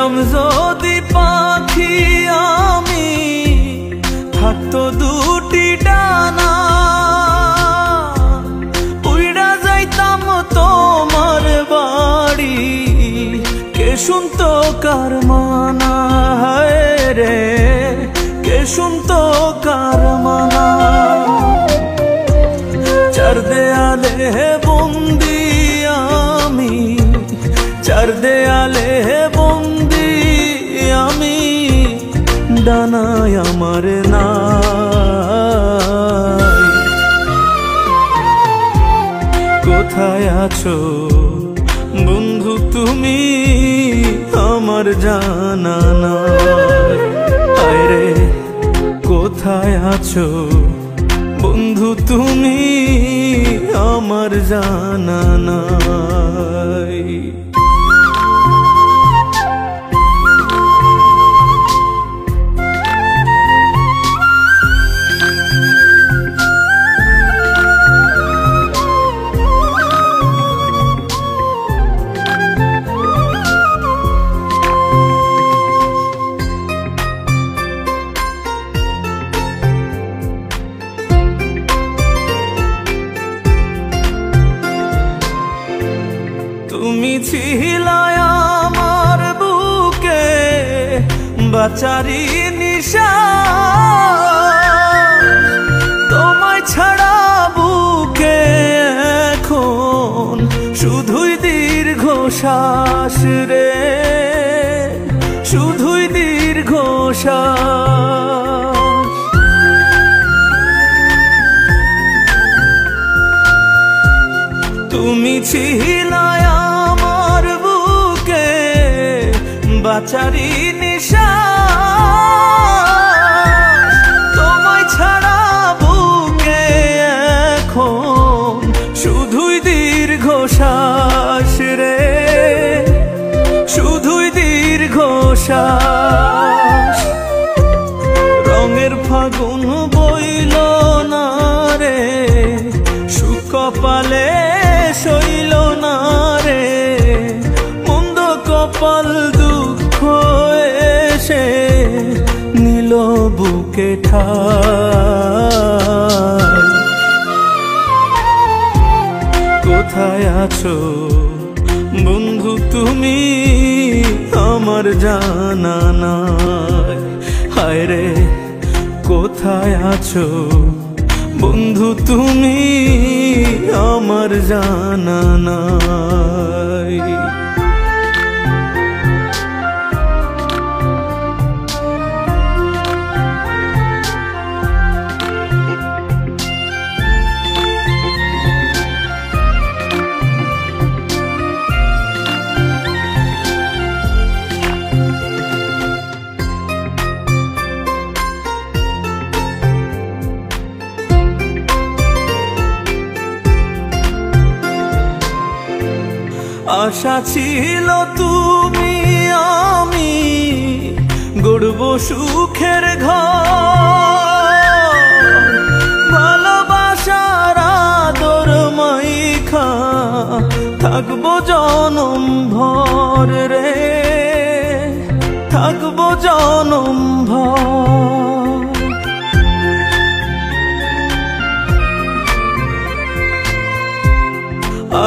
হইতাম যদি পাখি আমি, থাকতো দুটি ডানা, উইড়া যাইতাম তোমার বাড়ি, কে শুনতো কার মানা, হায় রে কে শুনতো কার মানা। চার দেয়ালে বন্দি আমি, চার দেয়ালে বন্দি আমি, ডানায় আমার নাই। কোথায় আছো বন্ধু তুমি, আমার জানা নাই। হায় রে কোথায় আছো বন্ধু তুমি, আমার জানা নাই। তুমি ছিলে আমার বুকে বাঁচারি নিশা, তোমায় ছাড়া বুকে এখন শুধুই দীর্ঘশ্বাস রে, শুধুই দীর্ঘশ্বাস। তুমি ছিলে আমার বুকে বাঁচারি নিশা, তোমায় ছাড়া বুকে এখন শুধুই দীর্ঘশ্বাস রে, শুধুই দীর্ঘশ্বাস। রঙের ফাগুন বইল না রে, সুকপালে সইল না রে, মন্দ কপাল দুঃখ এসে নিল বুকে ঠাই। কোথায় আছো বন্ধু তুমি, আমার জানা নাই। হায় রে কোথায় আছো বন্ধু তুমি, আমার জানা নাই। আশা ছিল তুমি আমি গড়ব সুখের ঘর, ভালোবাসার আদর মাইখা থাকবো জনম ভর রে, থাকবো জনম ভর।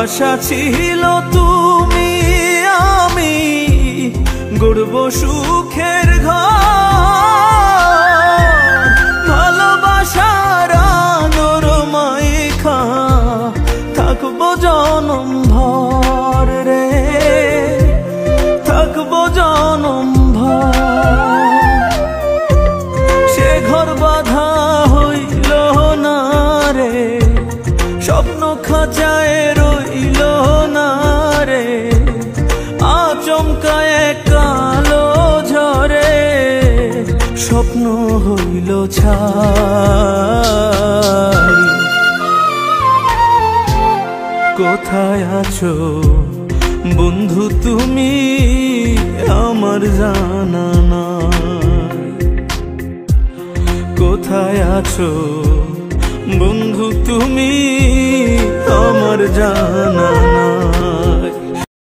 আশা ছিল তুমি আমি গড়ব সুখের ঘর, ভালোবাসার আদর মাইখা থাকবো জনম ভর রে, থাকবো জনম ভর। সে ঘর বাঁধা হইল না রে, স্বপ্ন খাঁচায় রইল না রে, আচমকায় কালো ঝরে স্বপ্ন হইল ছাই। কোথায় আছো বন্ধু তুমি, আমার জানা নাই। কোথায় আছো বন্ধু তুমি, আমার জানা নাই।